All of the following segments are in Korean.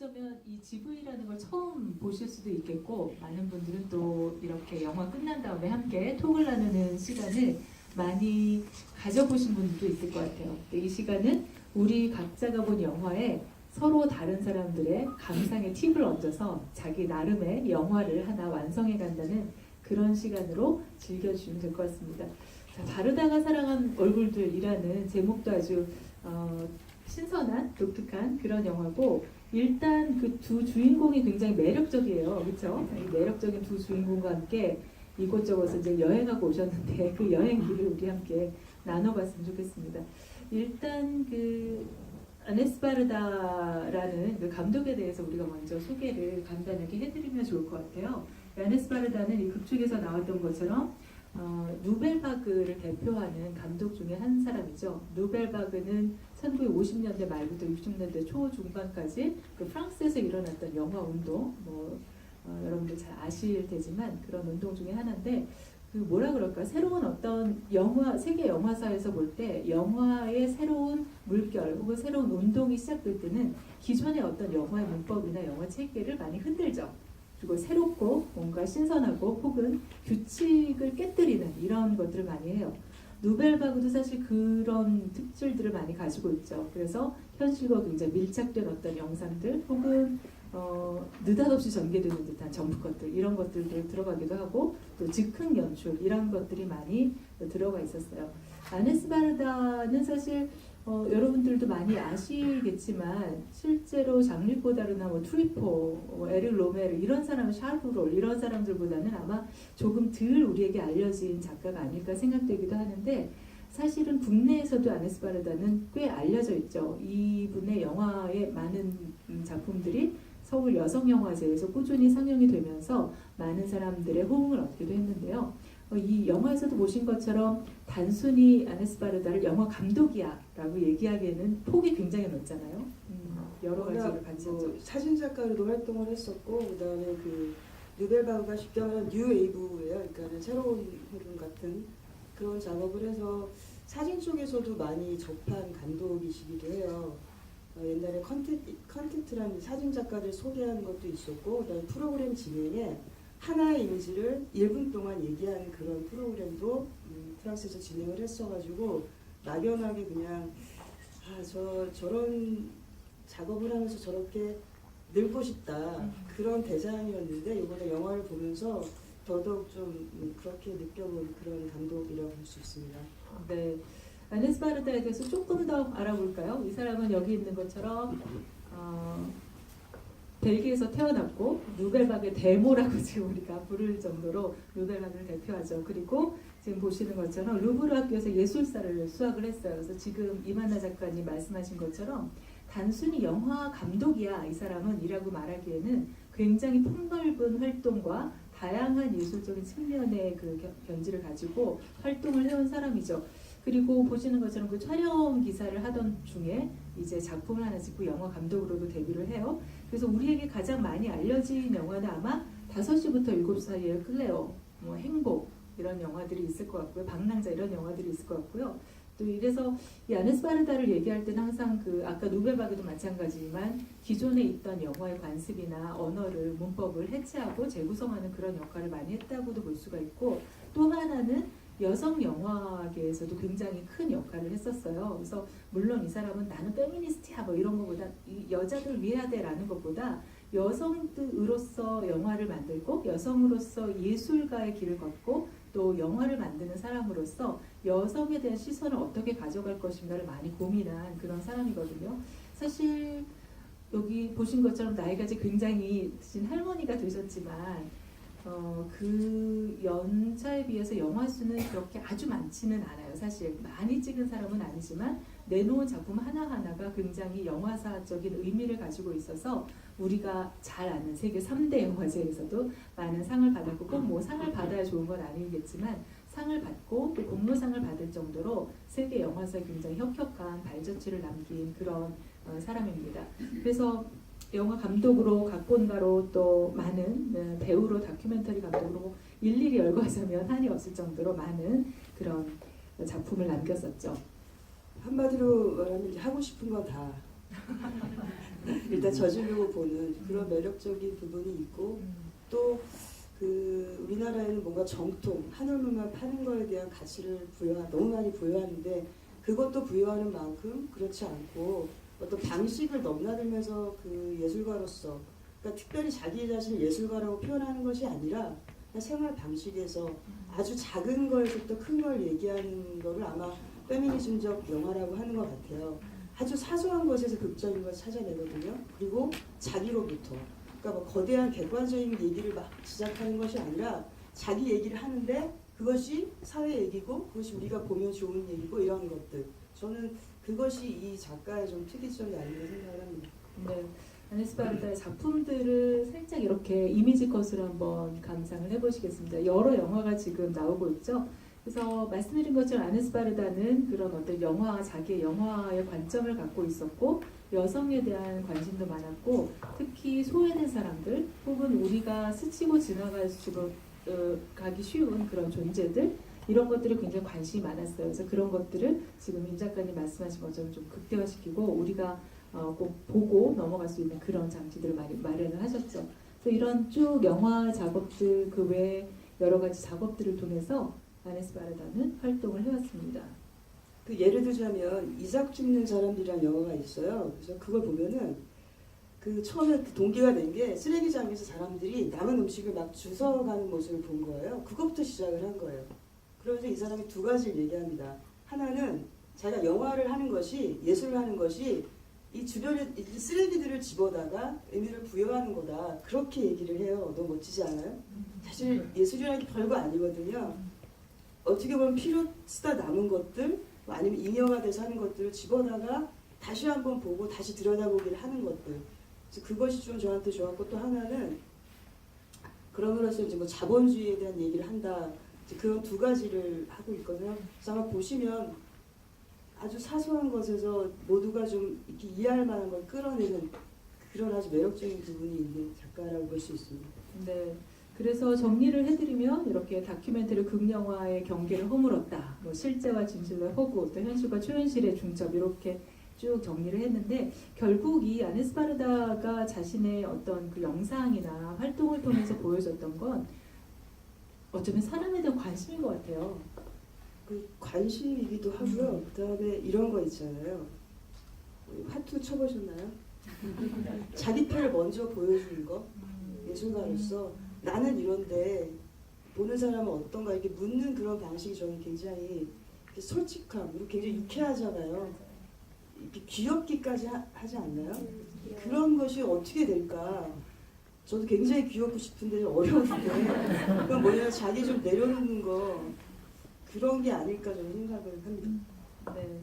어쩌면 이 GV라는 걸 처음 보실 수도 있겠고, 많은 분들은 또 이렇게 영화 끝난 다음에 함께 톡을 나누는 시간을 많이 가져보신 분들도 있을 것 같아요. 이 시간은 우리 각자가 본 영화에 서로 다른 사람들의 감상의 팁을 얹어서 자기 나름의 영화를 하나 완성해 간다는 그런 시간으로 즐겨주시면 될 것 같습니다. 자, 다르다가 사랑한 얼굴들이라는 제목도 아주 신선한 독특한 그런 영화고, 일단 그 두 주인공이 굉장히 매력적이에요. 그렇죠? 이 매력적인 두 주인공과 함께 이곳저곳을 이제 여행하고 오셨는데 그 여행기를 우리 함께 나눠봤으면 좋겠습니다. 일단 그 아네스파르다라는 그 감독에 대해서 우리가 먼저 소개를 간단하게 해드리면 좋을 것 같아요. 아네스파르다는 이 극중에서 나왔던 것처럼 누벨바그를 대표하는 감독 중에 한 사람이죠. 누벨바그는 1950년대 말부터 60년대 초중반까지 그 프랑스에서 일어났던 영화 운동, 여러분들 잘 아실 테지만 그런 운동 중에 하나인데, 그 뭐라 그럴까, 새로운 어떤 영화, 세계 영화사에서 볼 때 영화의 새로운 물결 혹은 새로운 운동이 시작될 때는 기존의 어떤 영화의 문법이나 영화 체계를 많이 흔들죠. 그리고 새롭고 뭔가 신선하고 혹은 규칙을 깨뜨리는 이런 것들을 많이 해요. 누벨바그도 사실 그런 특질들을 많이 가지고 있죠. 그래서 현실과 굉장히 밀착된 어떤 영상들 혹은 느닷없이 전개되는 듯한 정부것들, 이런 것들도 들어가기도 하고, 또 즉흥 연출 이런 것들이 많이 들어가 있었어요. 아네스바르다는 사실 여러분들도 많이 아시겠지만 실제로 장르 고다르나 트리포, 에릭 로메르 이런 사람, 샤르브롤 이런 사람들보다는 아마 조금 덜 우리에게 알려진 작가가 아닐까 생각되기도 하는데, 사실은 국내에서도 아네스바르다는 꽤 알려져 있죠. 이분의 영화의 많은 작품들이 서울 여성영화제에서 꾸준히 상영이 되면서 많은 사람들의 호응을 얻기도 했는데요. 이 영화에서도 보신 것처럼 단순히 아네스바르다를 영화 감독이야 라고 얘기하기에는 폭이 굉장히 넓잖아요. 여러 가지를 같이 하죠. 사진작가로도 활동을 했었고, 그 다음에 그 누벨바그가 쉽게 말하면 뉴웨이브예요. 그러니까 새로운 흐름 같은 그런 작업을 해서 사진 쪽에서도 많이 접한 감독이시기도 해요. 옛날에 컨텐트라는 사진 작가를 소개하는 것도 있었고, 그다음에 프로그램 진행에 하나의 이미지를 1분 동안 얘기하는 그런 프로그램도 프랑스에서 진행을 했어가지고 막연하게 그냥 저런 작업을 하면서 저렇게 늙고 싶다 그런 대상이었는데, 이번에 영화를 보면서 더더욱 좀 그렇게 느껴본 그런 감독이라고 볼 수 있습니다. 네, 아네스바르다에 대해서 조금 더 알아볼까요? 이 사람은 여기 있는 것처럼 벨기에에서 태어났고 누벨바그의 데모라고 지금 우리가 부를 정도로 누벨바그를 대표하죠. 그리고 지금 보시는 것처럼 루브르 학교에서 예술사를 수학을 했어요. 그래서 지금 이만나 작가님 말씀하신 것처럼 단순히 영화 감독이야 이 사람은 이라고 말하기에는 굉장히 폭넓은 활동과 다양한 예술적인 측면의 그 견지를 가지고 활동을 해온 사람이죠. 그리고 보시는 것처럼 그 촬영 기사를 하던 중에 이제 작품을 하나 찍고 영화 감독으로도 데뷔를 해요. 그래서 우리에게 가장 많이 알려진 영화는 아마 5시부터 7시 사이의 클레오, 행복 이런 영화들이 있을 것 같고요. 방랑자 이런 영화들이 있을 것 같고요. 또 이래서 이 아네스바르다를 얘기할 때는 항상 그 아까 누벨바그도 마찬가지지만 기존에 있던 영화의 관습이나 언어를, 문법을 해체하고 재구성하는 그런 역할을 많이 했다고도 볼 수가 있고, 또 하나는 여성 영화계에서도 굉장히 큰 역할을 했었어요. 그래서 물론 이 사람은 나는 페미니스트야 이런 것보다, 이 여자들 위해야 돼라는 것보다 여성으로서 영화를 만들고 여성으로서 예술가의 길을 걷고 또 영화를 만드는 사람으로서 여성에 대한 시선을 어떻게 가져갈 것인가를 많이 고민한 그런 사람이거든요. 사실 여기 보신 것처럼 나이가 이제 굉장히 드신 할머니가 되셨지만 그 연차에 비해서 영화 수는 그렇게 아주 많지는 않아요. 사실 많이 찍은 사람은 아니지만 내놓은 작품 하나하나가 굉장히 영화사적인 의미를 가지고 있어서 우리가 잘 아는 세계 3대 영화제에서도 많은 상을 받았고, 꼭 상을 받아야 좋은 건 아니겠지만 상을 받고 또 공로상을 받을 정도로 세계 영화사에 굉장히 혁혁한 발자취를 남긴 그런 사람입니다. 그래서 영화 감독으로, 각본가로, 또 많은 배우로, 다큐멘터리 감독으로 일일이 열거하자면 한이 없을 정도로 많은 그런 작품을 남겼었죠. 한마디로 말하면 하고 싶은 거 다 일단 저지르고 보는 그런 매력적인 부분이 있고 또 그 우리나라에는 뭔가 정통 한올루만 파는 거에 대한 가치를 너무 많이 부여하는데 그것도 부여하는 만큼 그렇지 않고 어떤 방식을 넘나들면서 그 예술가로서 그러니까 특별히 자기 자신을 예술가라고 표현하는 것이 아니라 그냥 생활 방식에서 아주 작은 거에서부터 큰 걸 얘기하는 거를 아마 페미니즘적 영화라고 하는 것 같아요. 아주 사소한 것에서 극적인 걸 찾아내거든요. 그리고 자기로부터. 그러니까 뭐 거대한 객관적인 얘기를 막 시작하는 것이 아니라 자기 얘기를 하는데 그것이 사회 얘기고 그것이 우리가 보면 좋은 얘기고 이런 것들. 저는 그것이 이 작가의 좀 특이점이 아닌가 생각을 합니다. 네. 아네스 바르다의 작품들을 살짝 이렇게 이미지 컷으로 한번 감상을 해보시겠습니다. 여러 영화가 지금 나오고 있죠. 그래서 말씀드린 것처럼 아네스 바르다는 그런 어떤 영화, 자기의 영화의 관점을 갖고 있었고 여성에 대한 관심도 많았고 특히 소외된 사람들 혹은 우리가 스치고 지나갈 수가 가기 쉬운 그런 존재들 이런 것들에 굉장히 관심이 많았어요. 그래서 그런 것들을 지금 임 작가님 말씀하신 것처럼 좀 극대화시키고 우리가 꼭 보고 넘어갈 수 있는 그런 장치들을 많이 마련을 하셨죠. 그래서 이런 쭉 영화 작업들 그 외에 여러 가지 작업들을 통해서 아네스 바르다는 활동을 해왔습니다. 그 예를 들자면 이삭 죽는 사람들이라는 영화가 있어요. 그래서 그걸 보면은 그 처음에 그 동기가 된 게 쓰레기장에서 사람들이 남은 음식을 막 주워가는 모습을 본 거예요. 그것부터 시작을 한 거예요. 그러면서 이 사람이 두 가지를 얘기합니다. 하나는 자기가 영화를 하는 것이 예술을 하는 것이 이 주변에 이 쓰레기들을 집어다가 의미를 부여하는 거다. 그렇게 얘기를 해요. 너무 멋지지 않아요? 사실 예술이라는 게 별거 아니거든요. 어떻게 보면 필요 쓰다 남은 것들 아니면 잉여가 돼서 하는 것들을 집어다가 다시 한번 보고 다시 들여다보기를 하는 것들. 그래서 그것이 좀 저한테 좋았고 또 하나는 그럼으로써 이제 뭐 자본주의에 대한 얘기를 한다. 그런 두 가지를 하고 있거든요. 그래서 아마 보시면 아주 사소한 것에서 모두가 좀 이렇게 이해할 만한 걸 끌어내는 그런 아주 매력적인 부분이 있는 작가라고 볼 수 있습니다. 네. 그래서 정리를 해드리면 이렇게 다큐멘터리 극영화의 경계를 허물었다. 뭐 실제와 진실의 허구, 또 현실과 초현실의 중첩 이렇게 쭉 정리를 했는데 결국 이 아네스 바르다가 자신의 어떤 그 영상이나 활동을 통해서 보여줬던 건 어쩌면 사람에 대한 관심인 것 같아요. 그 관심이기도 하고요. 그다음에 이런 거 있잖아요. 화투 쳐보셨나요? 자기 패를 먼저 보여주는 거. 예술가로서 나는 이런데 보는 사람은 어떤가 이렇게 묻는 그런 방식이 저는 굉장히 솔직함 그리고 굉장히 유쾌하잖아요. 이렇게 귀엽기까지 하지 않나요? 그런 것이 어떻게 될까? 저도 굉장히 귀엽고 싶은데 어려운데 그건 뭐냐면 자기 좀 내려놓는 거 그런 게 아닐까 저는 생각을 합니다. 네.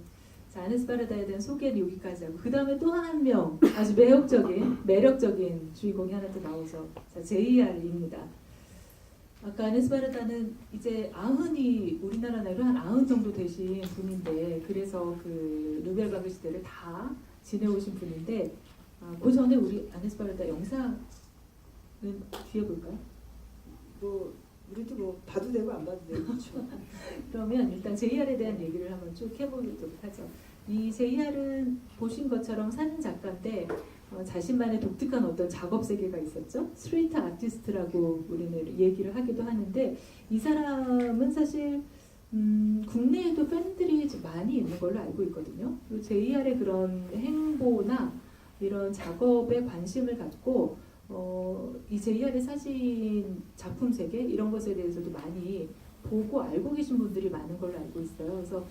자, 아네스 바르다에 대한 소개는 여기까지 하고 그 다음에 또 한 명 아주 매력적인 주인공이 하나 또 나오죠. 자, JR입니다. 아까 아네스 바르다는 이제 90이 우리나라 나이로 한 90 정도 되신 분인데 그래서 그 노벨 시대를 다 지내오신 분인데 그 전에 우리 아네스 바르다 영상은 뒤에 볼까요? 뭐 우리도 뭐 봐도 되고 안 봐도 되고 그렇죠. 그러면 일단 JR에 대한 얘기를 한번 쭉 해보도록 하죠. 이 JR은 보신 것처럼 사진 작가인데 자신만의 독특한 어떤 작업 세계가 있었죠. 스트리트 아티스트라고 우리는 얘기를 하기도 하는데 이 사람은 사실 국내에도 팬들이 많이 있는 걸로 알고 있거든요. 그리고 JR의 그런 행보나 이런 작업에 관심을 갖고 이 JR의 사진 작품 세계 이런 것에 대해서도 많이 보고 알고 계신 분들이 많은 걸로 알고 있어요. 그래서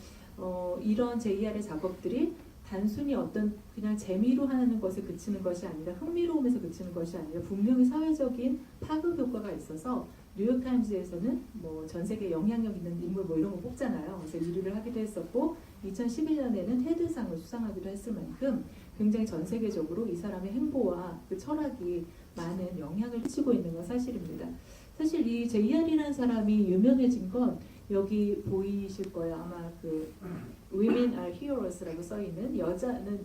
이런 JR의 작업들이 단순히 어떤 그냥 재미로 하는 것에 그치는 것이 아니라 흥미로움에서 그치는 것이 아니라 분명히 사회적인 파급 효과가 있어서 뉴욕타임즈에서는 뭐 전 세계 영향력 있는 인물 뭐 이런 거 뽑잖아요. 그래서 1위를 하기도 했었고 2011년에는 테드상을 수상하기도 했을 만큼 굉장히 전 세계적으로 이 사람의 행보와 그 철학이 많은 영향을 끼치고 있는 건 사실입니다. 사실 이 JR이라는 사람이 유명해진 건 여기 보이실 거예요. 아마 그 Women are Heroes라고 써있는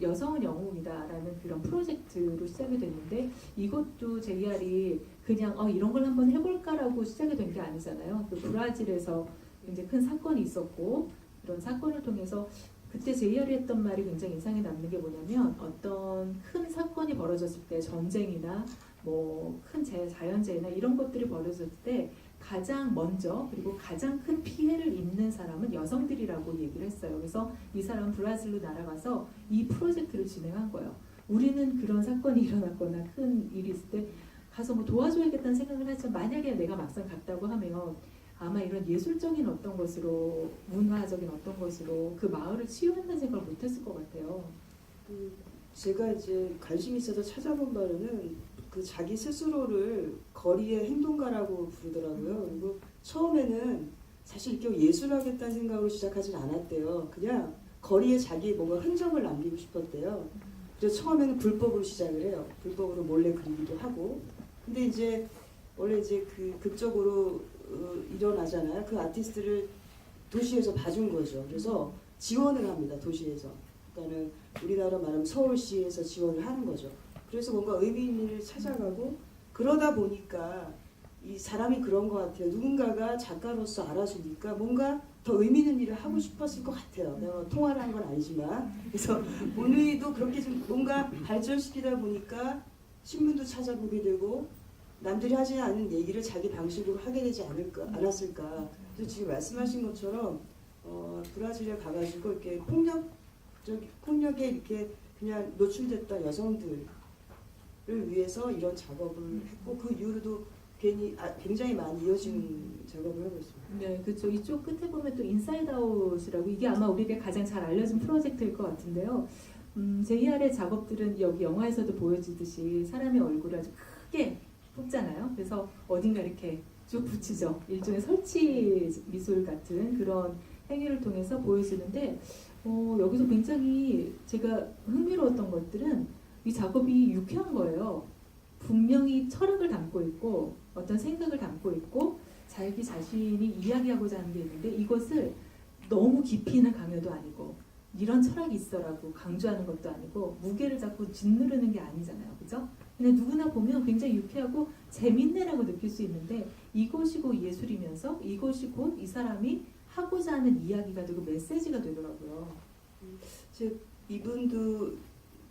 여성은 영웅이다라는 그런 프로젝트로 시작이 됐는데 이것도 JR이 그냥 이런 걸 한번 해볼까라고 시작이 된 게 아니잖아요. 그 브라질에서 굉장히 큰 사건이 있었고 그런 사건을 통해서 그때 제이알이 했던 말이 굉장히 인상에 남는 게 뭐냐면 어떤 큰 사건이 벌어졌을 때 전쟁이나 뭐 큰 자연재해나 이런 것들이 벌어졌을 때 가장 먼저 그리고 가장 큰 피해를 입는 사람은 여성들이라고 얘기를 했어요. 그래서 이 사람은 브라질로 날아가서 이 프로젝트를 진행한 거예요. 우리는 그런 사건이 일어났거나 큰 일이 있을 때 가서 뭐 도와줘야겠다는 생각을 하지만 만약에 내가 막상 갔다고 하면 아마 이런 예술적인 어떤 것으로 문화적인 어떤 것으로 그 마을을 치유한다는 생각을 못했을 것 같아요. 제가 이제 관심 있어서 찾아본 바로는 그 자기 스스로를 거리의 행동가라고 부르더라고요. 그리고 처음에는 사실 이렇게 예술하겠다는 생각으로 시작하진 않았대요. 그냥 거리에 자기의 뭔가 흔적을 남기고 싶었대요. 그래서 처음에는 불법으로 시작을 해요. 불법으로 몰래 그리기도 하고. 근데 이제 원래 이제 그 극적으로 일어나잖아요. 그 아티스트를 도시에서 봐준 거죠. 그래서 지원을 합니다. 도시에서. 그러니까는 우리나라 말하면 서울시에서 지원을 하는 거죠. 그래서 뭔가 의미 있는 일을 찾아가고 그러다 보니까 이 사람이 그런 것 같아요. 누군가가 작가로서 알아주니까 뭔가 더 의미 있는 일을 하고 싶었을 것 같아요. 내가 통화를 한 건 아니지만. 그래서 본의도 그렇게 좀 뭔가 발전시키다 보니까 신문도 찾아보게 되고 남들이 하지 않은 얘기를 자기 방식으로 하게 되지 않았을까. 그래서 지금 말씀하신 것처럼 브라질에 가가지고 이렇게 폭력에 이렇게 그냥 노출됐던 여성들을 위해서 이런 작업을 했고 그 이후로도 굉장히 많이 이어지는 작업을 하고 있습니다. 네, 그렇죠. 이쪽 끝에 보면 또 인사이드 아웃이라고 이게 아마 우리에게 가장 잘 알려진 프로젝트일 것 같은데요. JR의 작업들은 여기 영화에서도 보여지듯이 사람의 얼굴을 아주 크게 뽑잖아요. 그래서 어딘가 이렇게 쭉 붙이죠. 일종의 설치 미술 같은 그런 행위를 통해서 보여주는데 여기서 굉장히 제가 흥미로웠던 것들은 이 작업이 유쾌한 거예요. 분명히 철학을 담고 있고 어떤 생각을 담고 있고 자기 자신이 이야기하고자 하는 게 있는데 이것을 너무 깊이 있는 강요도 아니고 이런 철학이 있어라고 강조하는 것도 아니고 무게를 잡고 짓누르는 게 아니잖아요. 그죠? 그냥 누구나 보면 굉장히 유쾌하고 재밌네라고 느낄 수 있는데 이것이 곧 예술이면서 이것이 곧 이 사람이 하고자 하는 이야기가 되고 메시지가 되더라고요. 이분도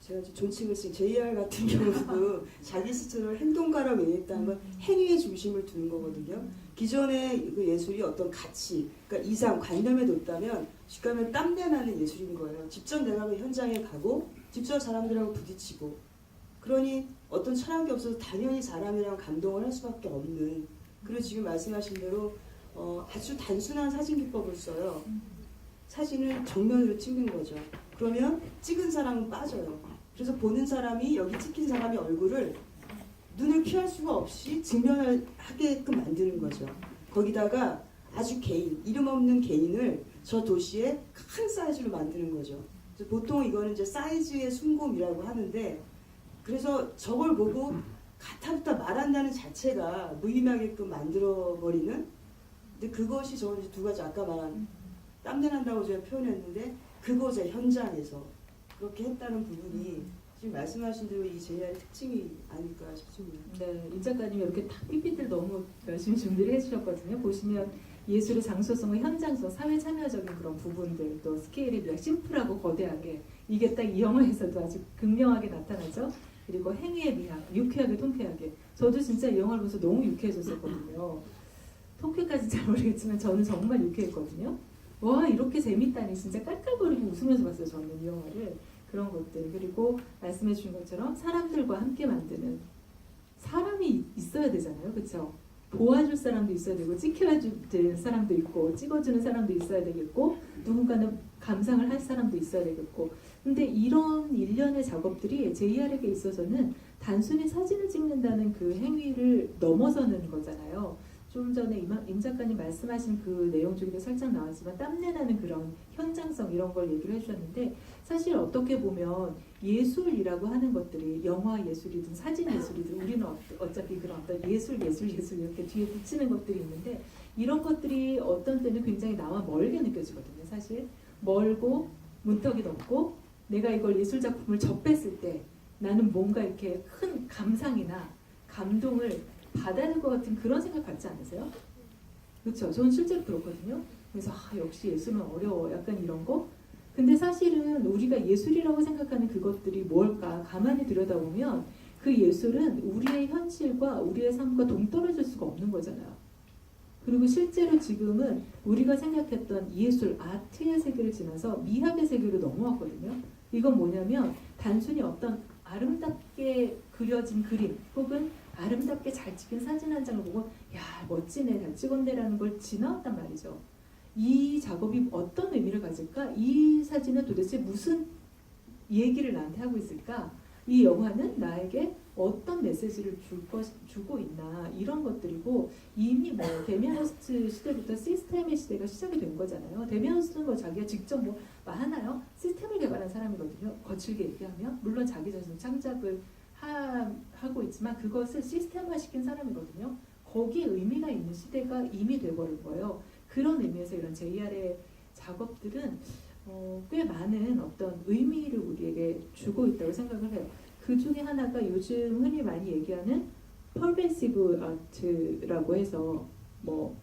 제가 존칭을 쓴 JR 같은 경우도 자기 스스로를 행동가라고 얘기했다는 건 행위에 중심을 두는 거거든요. 기존의 그 예술이 어떤 가치, 그러니까 이상, 관념에 뒀다면 쉽게 하면 땀내나는 예술인 거예요. 직접 내가 그 현장에 가고 직접 사람들하고 부딪히고 그러니 어떤 철학이 없어서 당연히 사람이랑 감동을 할 수밖에 없는 그리고 지금 말씀하신 대로 아주 단순한 사진 기법을 써요. 사진을 정면으로 찍는 거죠. 그러면 찍은 사람은 빠져요. 그래서 보는 사람이 여기 찍힌 사람의 얼굴을 눈을 피할 수가 없이 직면하게끔 만드는 거죠. 거기다가 아주 이름 없는 개인을 저 도시에 큰 사이즈로 만드는 거죠. 그래서 보통 이거는 이제 사이즈의 순곰이라고 하는데 그래서 저걸 보고 가타부타 말한다는 자체가 무의미하게끔 만들어버리는 근데 그것이 저는 이제 두 가지 아까 말한 땀내 난다고 제가 표현했는데 그곳의 현장에서 그렇게 했다는 부분이 지금 말씀하신 대로 이 JR의 특징이 아닐까 싶습니다. 네, 임 작가님이 이렇게 딱 PPT를 너무 열심히 준비를 해주셨거든요. 보시면 예술의 장소성과 현장성, 사회 참여적인 그런 부분들, 또 스케일이 그냥 심플하고 거대하게 이게 딱 이 영화에서도 아주 극명하게 나타나죠. 그리고 행위의 미학, 유쾌하게 통쾌하게. 저도 진짜 이 영화를 보면서 너무 유쾌해졌었거든요. 통쾌까지 잘 모르겠지만 저는 정말 유쾌했거든요. 와 이렇게 재밌다니 진짜 깔깔거리고 웃으면서 봤어요. 저는 이 영화를. 그런 것들 그리고 말씀해 주신 것처럼 사람들과 함께 만드는 사람이 있어야 되잖아요. 그렇죠? 도와줄 사람도 있어야 되고 찍혀줄 사람도 있고 찍어주는 사람도 있어야 되겠고 누군가는 감상을 할 사람도 있어야 되겠고 근데 이런 일련의 작업들이 JR에게 있어서는 단순히 사진을 찍는다는 그 행위를 넘어서는 거잖아요. 좀 전에 임 작가님 말씀하신 그 내용 중에도 살짝 나왔지만 땀내나는 그런 현장성 이런 걸 얘기를 해주셨는데 사실 어떻게 보면 예술이라고 하는 것들이 영화 예술이든 사진 예술이든 우리는 어차피 그런 어떤 예술 이렇게 뒤에 붙이는 것들이 있는데 이런 것들이 어떤 때는 굉장히 나와 멀게 느껴지거든요. 사실 멀고 문턱이 높고 내가 이걸 예술 작품을 접했을 때 나는 뭔가 이렇게 큰 감상이나 감동을 받아야 될 것 같은 그런 생각 갖지 않으세요? 그렇죠. 저는 실제로 그렇거든요. 그래서 역시 예술은 어려워. 약간 이런 거. 근데 사실은 우리가 예술이라고 생각하는 그것들이 뭘까 가만히 들여다보면 그 예술은 우리의 현실과 우리의 삶과 동떨어질 수가 없는 거잖아요. 그리고 실제로 지금은 우리가 생각했던 예술, 아트의 세계를 지나서 미학의 세계로 넘어왔거든요. 이건 뭐냐면 단순히 어떤 아름답게 그려진 그림 혹은 아름답게 잘 찍힌 사진 한 장을 보고 야 멋지네 잘 찍었네라는 걸 지나왔단 말이죠. 이 작업이 어떤 의미를 가질까? 이 사진은 도대체 무슨 얘기를 나한테 하고 있을까? 이 영화는 나에게 어떤 메시지를 주고 있나 이런 것들이고 이미 뭐 데미안 히스트 시대부터 시스템의 시대가 시작이 된 거잖아요. 데미안 히스트는 뭐 자기가 직접 뭐 하나요? 시스템을 개발한 사람이거든요. 거칠게 얘기하면 물론 자기 자신 창작을 하고 있지만 그것을 시스템화시킨 사람이거든요. 거기에 의미가 있는 시대가 이미 돼버린 거예요. 그런 의미에서 이런 JR의 작업들은 꽤 많은 어떤 의미를 우리에게 주고 있다고 생각을 해요. 그 중에 하나가 요즘 흔히 많이 얘기하는 퍼베시브 아트라고 해서 뭐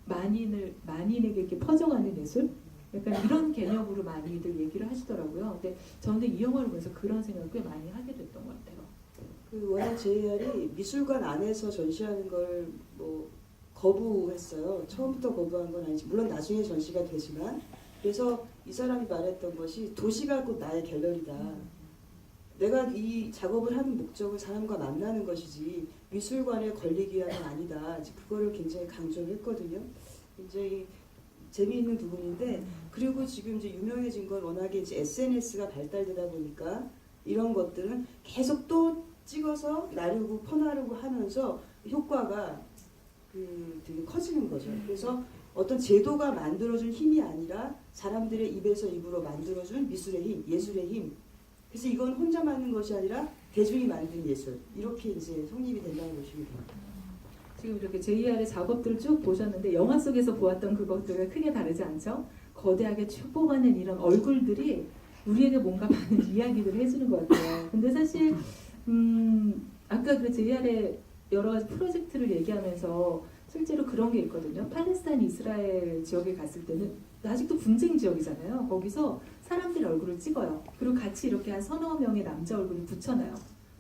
만인에게 이렇게 퍼져가는 예술? 약간 이런 개념으로 많이들 얘기를 하시더라고요. 근데 저는 이 영화를 보면서 그런 생각을 꽤 많이 하게 됐던 것 같아요. 그 워낙 JR이 미술관 안에서 전시하는 걸 뭐 거부했어요. 처음부터 거부한 건 아니지. 물론 나중에 전시가 되지만 그래서 이 사람이 말했던 것이 도시가 곧 나의 갤러리다. 내가 이 작업을 하는 목적은 사람과 만나는 것이지 미술관에 걸리기 위함은 아니다. 이제 그거를 굉장히 강조했거든요. 굉장히 재미있는 부분인데 그리고 지금 이제 유명해진 건 워낙에 이제 SNS가 발달되다 보니까 이런 것들은 계속 또 찍어서 나르고 퍼나르고 하면서 효과가 되게 커지는 거죠. 그래서 어떤 제도가 만들어준 힘이 아니라 사람들의 입에서 입으로 만들어준 미술의 힘, 예술의 힘. 그래서 이건 혼자 만든 것이 아니라 대중이 만든 예술. 이렇게 이제 성립이 된다는 보시면 됩니다. 지금 이렇게 JR의 작업들을 쭉 보셨는데 영화 속에서 보았던 그것들과 크게 다르지 않죠? 거대하게 쭉 뽑아낸 이런 얼굴들이 우리에게 뭔가 많은 이야기들을 해주는 것 같아요. 근데 사실 아까 그 JR의 여러 가지 프로젝트를 얘기하면서 실제로 그런 게 있거든요. 팔레스타인 이스라엘 지역에 갔을 때는 아직도 분쟁 지역이잖아요. 거기서 사람들의 얼굴을 찍어요. 그리고 같이 이렇게 한 서너 명의 남자 얼굴을 붙여놔요.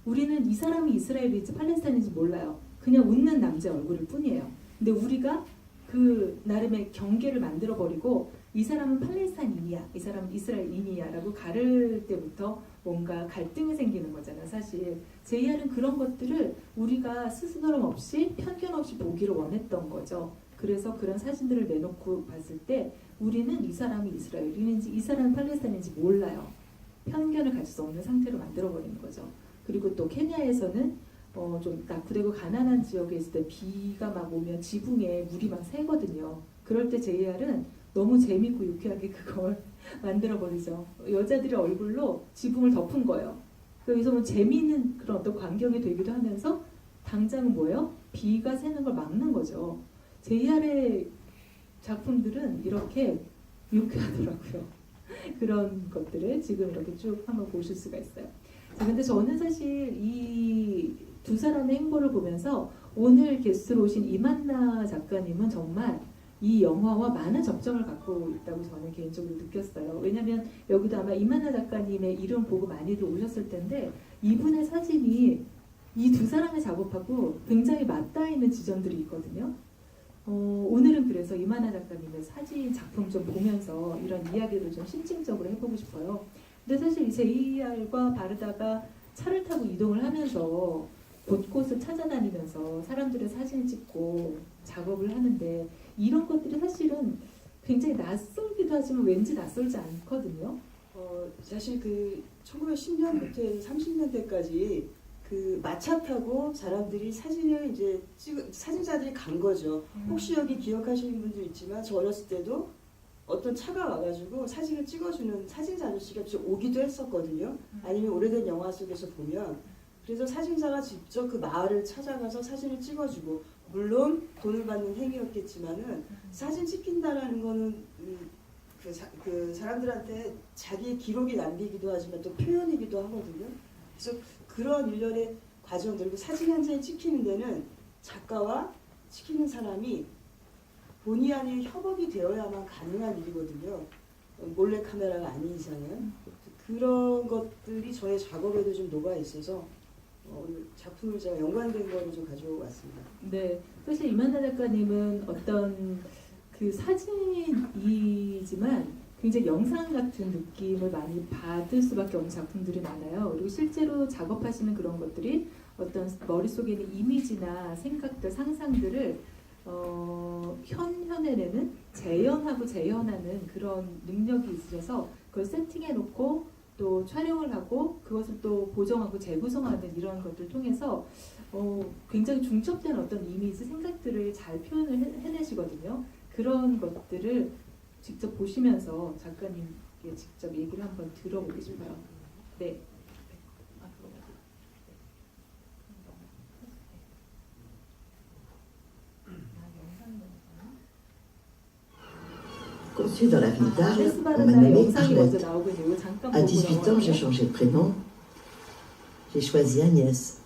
우리는 이 사람이 이스라엘인지 팔레스타인인지 몰라요. 그냥 웃는 남자 얼굴일 뿐이에요. 근데 우리가 그 나름의 경계를 만들어버리고 이 사람은 팔레스타인인이야, 이 사람은 이스라엘인이야 라고 가를 때부터 뭔가 갈등이 생기는 거잖아요. 사실 JR은 그런 것들을 우리가 스스럼 없이 편견 없이 보기를 원했던 거죠. 그래서 그런 사진들을 내놓고 봤을 때 우리는 이 사람이 이스라엘인인지 이 사람이 팔레스타인인지 몰라요. 편견을 가질 수 없는 상태로 만들어버리는 거죠. 그리고 또 케냐에서는 좀 낙후되고 가난한 지역에 있을 때 비가 막 오면 지붕에 물이 막 새거든요. 그럴 때 JR은 너무 재밌고 유쾌하게 그걸 만들어버리죠. 여자들의 얼굴로 지붕을 덮은 거예요. 그래서 뭐 재미있는 그런 어떤 광경이 되기도 하면서 당장은 뭐예요? 비가 새는 걸 막는 거죠. JR의 작품들은 이렇게 유쾌하더라고요. 그런 것들을 지금 이렇게 쭉 한번 보실 수가 있어요. 자, 근데 저는 사실 이 두 사람의 행보를 보면서 오늘 게스트로 오신 이만나 작가님은 정말 이 영화와 많은 접점을 갖고 있다고 저는 개인적으로 느꼈어요. 왜냐하면 여기도 아마 이만나 작가님의 이름 보고 많이들 오셨을 텐데 이분의 사진이 이 두 사람의 작업하고 굉장히 맞닿아 있는 지점들이 있거든요. 오늘은 그래서 이만나 작가님의 사진 작품 좀 보면서 이런 이야기를 좀 심층적으로 해보고 싶어요. 근데 사실 이 JR과 바르다가 차를 타고 이동을 하면서 곳곳을 찾아다니면서 사람들의 사진을 찍고 작업을 하는데 이런 것들이 사실은 굉장히 낯설기도 하지만 왠지 낯설지 않거든요. 사실 그 1910년부터 30년대까지 그 마차 타고 사람들이 사진을 이제 사진사들이 간 거죠. 혹시 여기 기억하시는 분들 있지만 저 어렸을 때도 어떤 차가 와가지고 사진을 찍어주는 사진사 아저씨가 오기도 했었거든요. 아니면 오래된 영화 속에서 보면 그래서 사진사가 직접 그 마을을 찾아가서 사진을 찍어주고 물론 돈을 받는 행위였겠지만은 사진 찍힌다라는 거는 그 사람들한테 자기의 기록이 남기기도 하지만 또 표현이기도 하거든요. 그래서 그런 일련의 과정들, 그리고 사진 한 장이 찍히는 데는 작가와 찍히는 사람이 본의 아닌 협업이 되어야만 가능한 일이거든요. 몰래 카메라가 아닌 이상은 그런 것들이 저의 작업에도 좀 녹아 있어서 오늘 작품을 제가 연관된 거를 좀 가져왔습니다. 네, 사실 이만나 작가님은 어떤 그 사진이지만 굉장히 영상 같은 느낌을 많이 받을 수밖에 없는 작품들이 많아요. 그리고 실제로 작업하시는 그런 것들이 어떤 머릿속에 있는 이미지나 생각들, 상상들을 현현에는 재현하고 재현하는 그런 능력이 있으셔서 그걸 세팅해놓고 또 촬영을 하고 그것을 또 보정하고 재구성하는 이런 것들 통해서 굉장히 중첩된 어떤 이미지, 생각들을 잘 표현을 해내시거든요. 그런 것들을 직접 보시면서 작가님께 직접 얘기를 한번 들어보고 싶어요. 네. Conçue dans la ville d'Arles, on m'a 아네스바르다의 nommée 영상이 먼저 Arlette. 나오고 있는데 이거 잠깐 À 보고 18 ans, j'ai 나와요. changé de prénom. J'ai choisi Agnès.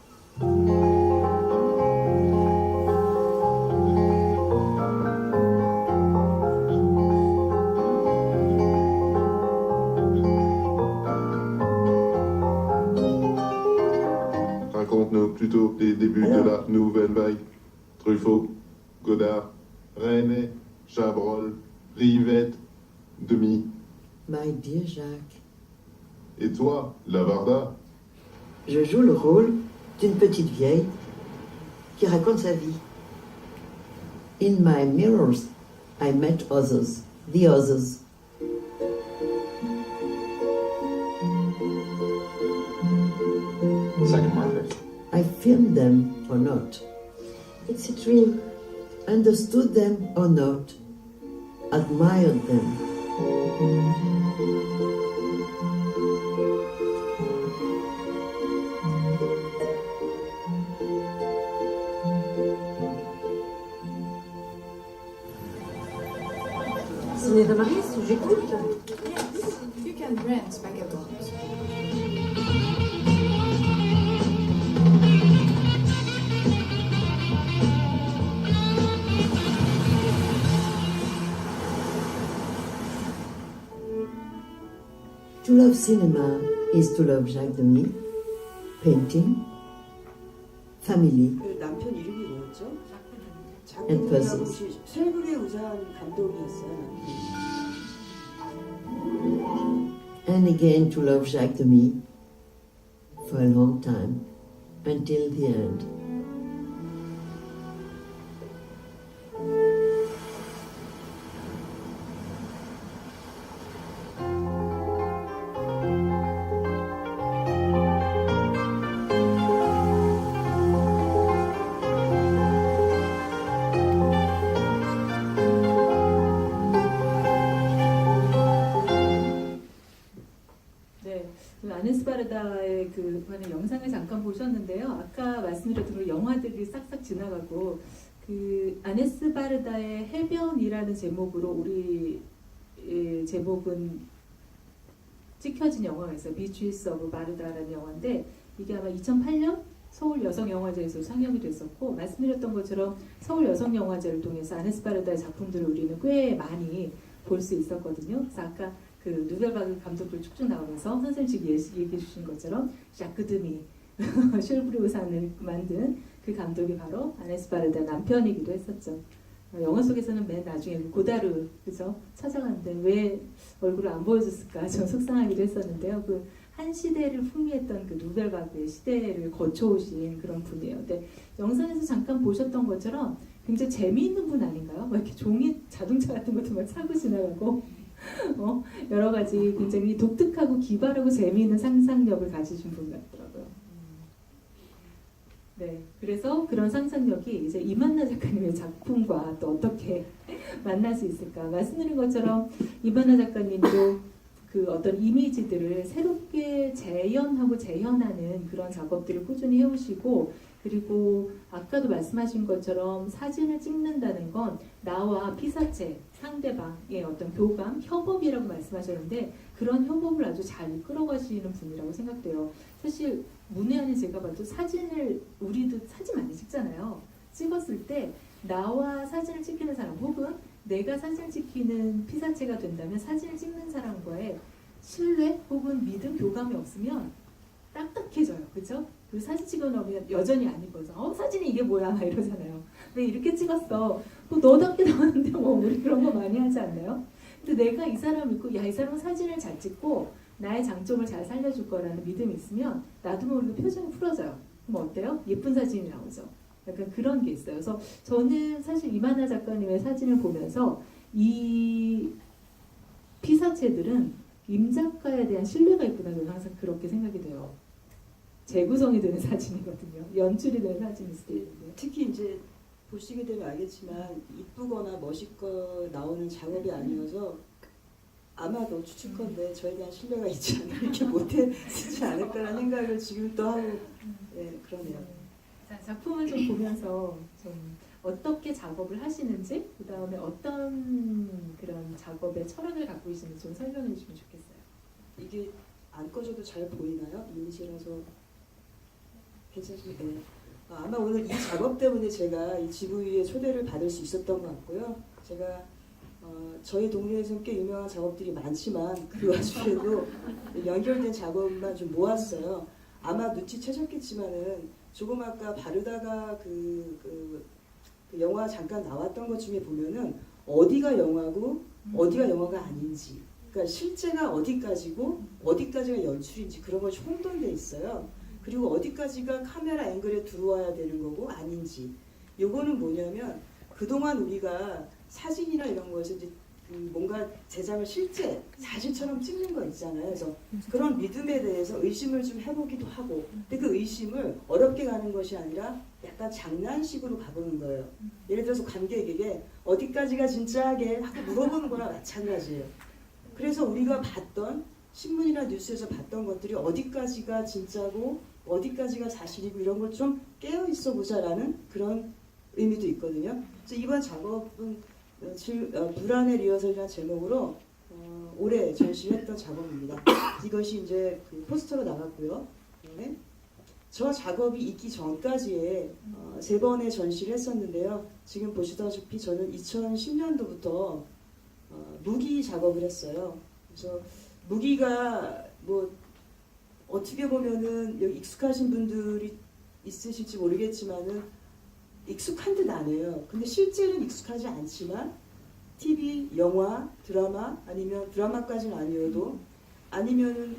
Raconte-nous plutôt les débuts de la nouvelle vague. Truffaut, Godard, René, Chabrol, Rivette, Demy. My dear Jacques, Et toi, Lavarda, je joue le rôle d'une petite vieille qui raconte sa vie. In my mirrors, I met others, the others. Second Margaret. I filmed them or not. It's a dream. Understood them or not. Admired them. Ciné de Maris, j'écoute. Yes, you can rent vagabonds. To love cinema is to love Jacques Demy, painting, family, 그 남편 이름이 뭐였죠? And 작품이라고 puzzles. 혹시 셀브의 우산 감독이었어요. and again to love Jacques Demy for a long time, until the end. 네, 그 아네스바르다의 그 관한 영상을 잠깐 보셨는데요. 아까 말씀드렸던 그 영화들이 싹싹 지나가고 그 아네스바르다의 해변이라는 제목으로 우리 제목은 찍혀진 영화가 있어요. 비치스 오브 바르다라는 영화인데 이게 아마 2008년 서울 여성영화제에서 상영이 됐었고 말씀드렸던 것처럼 서울 여성영화제를 통해서 아네스바르다의 작품들을 우리는 꽤 많이 볼 수 있었거든요. 그래서 아까 그 누벨바그 감독들 쭉쭉 나오면서 선생님 지금 얘기해 주신 것처럼 샤크 드미 셜브리우산을 만든 그 감독이 바로 아네스바르다 남편이기도 했었죠. 영화 속에서는 맨 나중에 고다르 그죠 찾아갔는데 왜 얼굴을 안 보여줬을까 좀 속상하기도 했었는데요. 그 한 시대를 풍미했던 그 누벨바그의 시대를 거쳐오신 그런 분이에요. 근데 영상에서 잠깐 보셨던 것처럼 굉장히 재미있는 분 아닌가요? 막 이렇게 종이 자동차 같은 것도 막 사고 지나가고 여러 가지 굉장히 독특하고 기발하고 재미있는 상상력을 가지신 분 같더라고요. 네, 그래서 그런 상상력이 이제 이만나 작가님의 작품과 또 어떻게 만날 수 있을까? 말씀드린 것처럼 이만나 작가님도 그 어떤 이미지들을 새롭게 재현하고 재현하는 그런 작업들을 꾸준히 해오시고 그리고 아까도 말씀하신 것처럼 사진을 찍는다는 건 나와 피사체, 상대방의 어떤 교감, 협업이라고 말씀하셨는데 그런 협업을 아주 잘 이끌어가시는 분이라고 생각돼요. 사실 문외한에 제가 봐도 사진을 우리도 사진 많이 찍잖아요. 찍었을 때 나와 사진을 찍히는 사람 혹은 내가 사진 찍히는 피사체가 된다면 사진을 찍는 사람과의 신뢰 혹은 믿음, 교감이 없으면 딱딱해져요. 그죠? 그 사진 찍어놓으면 여전히 안 이뻐서 사진이 이게 뭐야 막 이러잖아요. 왜 이렇게 찍었어? 뭐 너답게 나왔는데 뭐 우리 그런 거 많이 하지 않나요? 근데 내가 이 사람 믿고 야 이 사람은 사진을 잘 찍고 나의 장점을 잘 살려줄 거라는 믿음이 있으면 나도 모르게 표정이 풀어져요. 그럼 어때요? 예쁜 사진이 나오죠. 약간 그런 게 있어요. 그래서 저는 사실 이만하 작가님의 사진을 보면서 이 피사체들은 임 작가에 대한 신뢰가 있구나 저는 항상 그렇게 생각이 돼요. 재구성이 되는 사진이거든요. 연출이 되는 사진일 수도 있는데. 특히 이제 보시게 되면 알겠지만 이쁘거나 멋있거 나오는 작업이 아니어서 아마도 추측컨대 저에 대한 신뢰가 있지 않나 이렇게 못해 쓰지 않을까라는 생각을 지금 또 하고 그러네요. 자, 작품을 좀 보면서 좀 어떻게 작업을 하시는지 그 다음에 어떤 그런 작업의 철학을 갖고 계시는지 좀 설명해 주시면 좋겠어요. 이게 안 꺼져도 잘 보이나요? 이미지라서 괜찮으세요? 네. 아마 오늘 이 작업 때문에 제가 이 지구위에 초대를 받을 수 있었던 것 같고요. 제가 저희 동네에서는 꽤 유명한 작업들이 많지만 그 와중에도 연결된 작업만 좀 모았어요. 아마 눈치채셨겠지만은 조금 아까 바르다가 그 영화 잠깐 나왔던 것 중에 보면은 어디가 영화고 어디가 영화가 아닌지, 그러니까 실제가 어디까지고 어디까지가 연출인지 그런 것이 혼돈돼 있어요. 그리고 어디까지가 카메라 앵글에 들어와야 되는 거고 아닌지. 요거는 뭐냐면 그동안 우리가 사진이나 이런 거에서 이제 뭔가 제작을 실제 사실처럼 찍는 거 있잖아요. 그래서 그런 믿음에 대해서 의심을 좀 해보기도 하고, 근데 그 의심을 어렵게 가는 것이 아니라 약간 장난식으로 가보는 거예요. 예를 들어서 관객에게 어디까지가 진짜하게 하고 물어보는 거나 마찬가지예요. 그래서 우리가 봤던 신문이나 뉴스에서 봤던 것들이 어디까지가 진짜고 어디까지가 사실이고 이런 걸 좀 깨어 있어 보자라는 그런 의미도 있거든요. 그래서 이번 작업은 불안의 리허설이라는 제목으로 올해 전시했던 작업입니다. 이것이 이제 그 포스터로 나갔고요. 네. 저 작업이 있기 전까지에 3번의 전시를 했었는데요. 지금 보시다시피 저는 2010년도부터 무기 작업을 했어요. 그래서 무기가 뭐 어떻게 보면은 여기 익숙하신 분들이 있으실지 모르겠지만은 익숙한 듯 안 해요. 근데 실제는 익숙하지 않지만 TV, 영화, 드라마 아니면 드라마까지는 아니어도 아니면은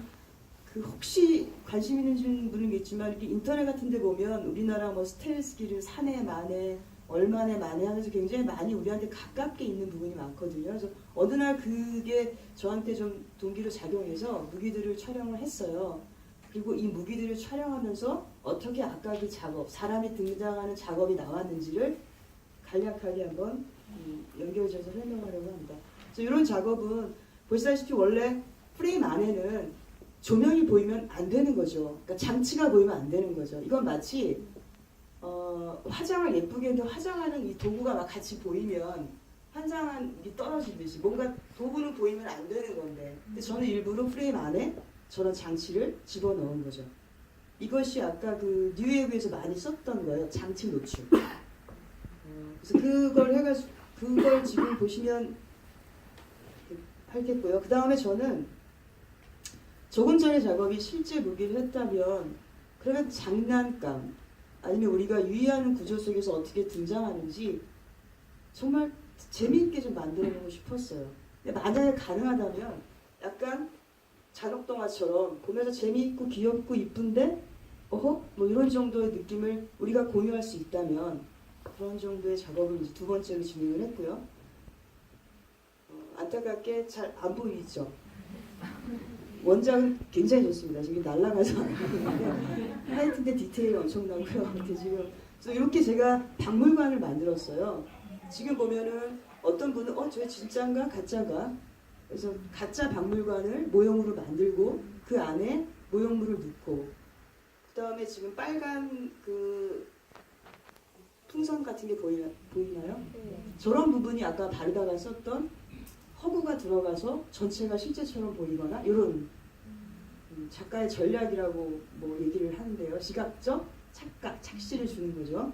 그 혹시 관심 있는 분은 있겠지만 이렇게 인터넷 같은 데 보면 우리나라 뭐 스텔스기를 산에 만에 얼마에 만에 하면서 굉장히 많이 우리한테 가깝게 있는 부분이 많거든요. 그래서 어느 날 그게 저한테 좀 동기로 작용해서 무기들을 촬영을 했어요. 그리고 이 무기들을 촬영하면서 어떻게 아까 그 작업, 사람이 등장하는 작업이 나왔는지를 간략하게 한번 연결지어서 설명하려고 합니다. 그래서 이런 작업은 보시다시피 원래 프레임 안에는 조명이 보이면 안 되는 거죠. 그러니까 장치가 보이면 안 되는 거죠. 이건 마치 화장을 예쁘게 해도 화장하는 이 도구가 막 같이 보이면 환상이 떨어지듯이 뭔가 도구는 보이면 안 되는 건데, 근데 저는 일부러 프레임 안에 저런 장치를 집어넣은 거죠. 이것이 아까 그 뉴웨이브에서 많이 썼던 거예요. 장치 노출. 그래서 그걸 해가지고 그걸 지금 보시면 하겠고요. 그 다음에 저는 조금 전에 작업이 실제 무기를 했다면 그러면 장난감 아니면 우리가 유의하는 구조 속에서 어떻게 등장하는지 정말 재미있게 좀 만들어보고 싶었어요. 근데 만약에 가능하다면 약간 잔혹동화처럼 보면서 재미있고 귀엽고 이쁜데 뭐 이런 정도의 느낌을 우리가 공유할 수 있다면 그런 정도의 작업을 이제 2번째로 진행을 했고요. 안타깝게 잘 안 보이죠. 원작은 굉장히 좋습니다. 지금 날아가서 하이픈데 디테일이 엄청나고요. 근데 지금 그래서 이렇게 제가 박물관을 만들었어요. 지금 보면은 어떤 분은 저게 진짜인가 가짜인가? 그래서 가짜 박물관을 모형으로 만들고 그 안에 모형물을 넣고, 그 다음에 지금 빨간 그 풍선 같은 게 보이나요? 네. 저런 부분이 아까 바르다가 썼던 허구가 들어가서 전체가 실제처럼 보이거나 이런 작가의 전략이라고 뭐 얘기를 하는데요. 시각적 착각, 착시를 주는 거죠.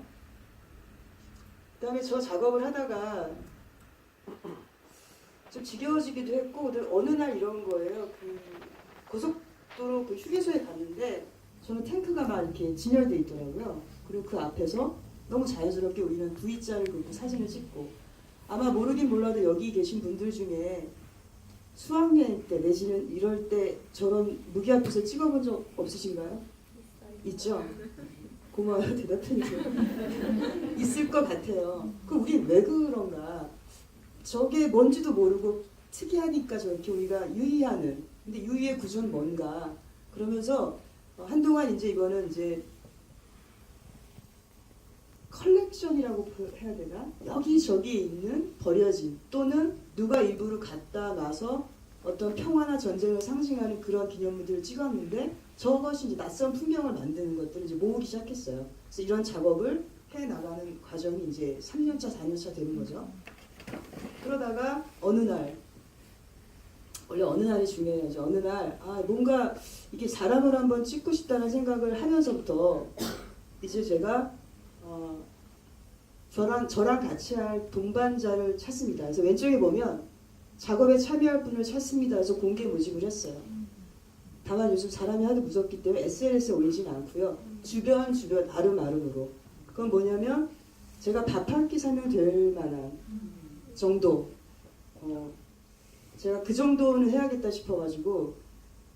그 다음에 저 작업을 하다가 좀 지겨워지기도 했고 근데 어느 날 이런 거예요. 그 고속도로 그 휴게소에 갔는데 저는 탱크가 막 이렇게 진열돼 있더라고요. 그리고 그 앞에서 너무 자연스럽게 우리는 V자를 긋고 사진을 찍고 아마 모르긴 몰라도 여기 계신 분들 중에 수학여행 때 내지는 이럴 때 저런 무기 앞에서 찍어본 적 없으신가요? 있죠? 고마워요. 대답해주세요. 있을 것 같아요. 그럼 우린 왜 그런가? 저게 뭔지도 모르고 특이하니까 저렇게 우리가 유의하는. 근데 유의의 구조는 뭔가? 그러면서 한동안 이제 이거는 이제 컬렉션이라고 해야 되나? 여기저기 있는 버려진 또는 누가 일부러 갖다 놔서 어떤 평화나 전쟁을 상징하는 그런 기념물들을 찍었는데 저것이 이제 낯선 풍경을 만드는 것들을 이제 모으기 시작했어요. 그래서 이런 작업을 해 나가는 과정이 이제 3년차, 4년차 되는 거죠. 그러다가 어느 날, 원래 어느 날이 중요해야죠. 어느 날, 뭔가 이게 사람을 한번 찍고 싶다는 생각을 하면서부터 이제 제가 저랑 같이 할 동반자를 찾습니다. 그래서 왼쪽에 보면 작업에 참여할 분을 찾습니다. 그래서 공개 모집을 했어요. 다만 요즘 사람이 하도 무섭기 때문에 SNS에 올리진 않고요. 주변 아름아름으로. 그건 뭐냐면 제가 밥 한 끼 사면 될 만한 정도. 제가 그 정도는 해야겠다 싶어가지고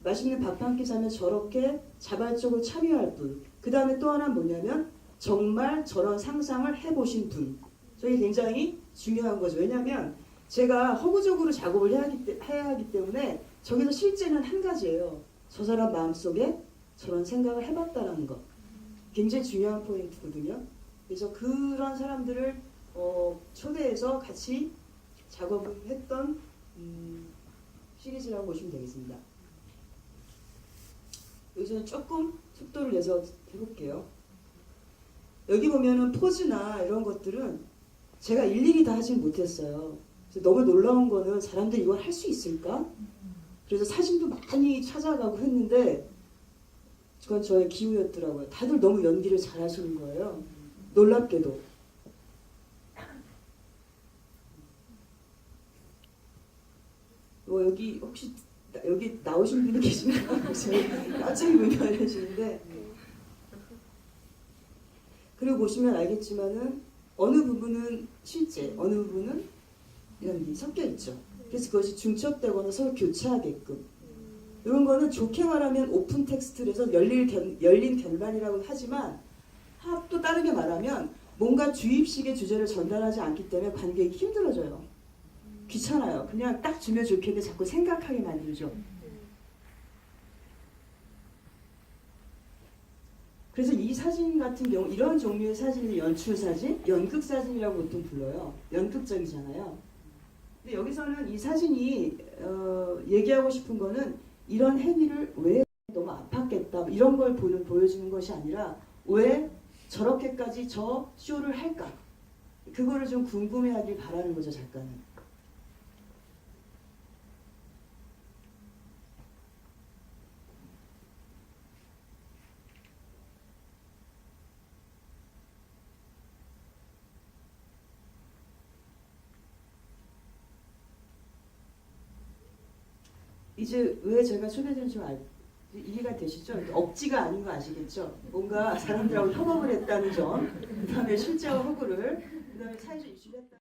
맛있는 밥 한 끼 사면 저렇게 자발적으로 참여할 분. 그 다음에 또 하나는 뭐냐면 정말 저런 상상을 해보신 분. 저게 굉장히 중요한 거죠. 왜냐하면 제가 허구적으로 작업을 해야 하기 때문에 저기서 실제는 한 가지예요. 저 사람 마음속에 저런 생각을 해봤다라는 것. 굉장히 중요한 포인트거든요. 그래서 그런 사람들을 초대해서 같이 작업을 했던 시리즈라고 보시면 되겠습니다. 여기서는 조금 속도를 내서 해볼게요. 여기 보면은 포즈나 이런 것들은 제가 일일이 다 하진 못했어요. 그래서 너무 놀라운 거는 사람들이 이걸 할 수 있을까? 그래서 사진도 많이 찾아가고 했는데 그건 저의 기우였더라고요. 다들 너무 연기를 잘 하시는 거예요. 놀랍게도. 여기 혹시 여기 나오신 분이 계시나요? 깜짝이 놀라시는데 그리고 보시면 알겠지만은 어느 부분은 실제, 어느 부분은 연기 섞여 있죠. 그래서 그것이 중첩되거나 서로 교차하게끔. 이런 거는 좋게 말하면 오픈 텍스트에서 열린 결말이라고 하지만 또 다르게 말하면 뭔가 주입식의 주제를 전달하지 않기 때문에 관객이 힘들어져요. 귀찮아요. 그냥 딱 주면 좋겠는데 자꾸 생각하게 만들죠. 그래서 이 사진 같은 경우 이런 종류의 사진을 연출 사진, 연극 사진이라고 보통 불러요. 연극적이잖아요. 근데 여기서는 이 사진이 얘기하고 싶은 거는 이런 행위를 왜 너무 아팠겠다 이런 걸 보여주는 것이 아니라 왜 저렇게까지 저 쇼를 할까? 그거를 좀 궁금해하길 바라는 거죠, 작가는. 이제 왜 제가 초대된 줄 이해가 되시죠? 억지가 아닌 거 아시겠죠? 뭔가 사람들하고 협업을 했다는 점, 그 다음에 실제와 허구를, 그 다음에 사회적 이슈를 했다.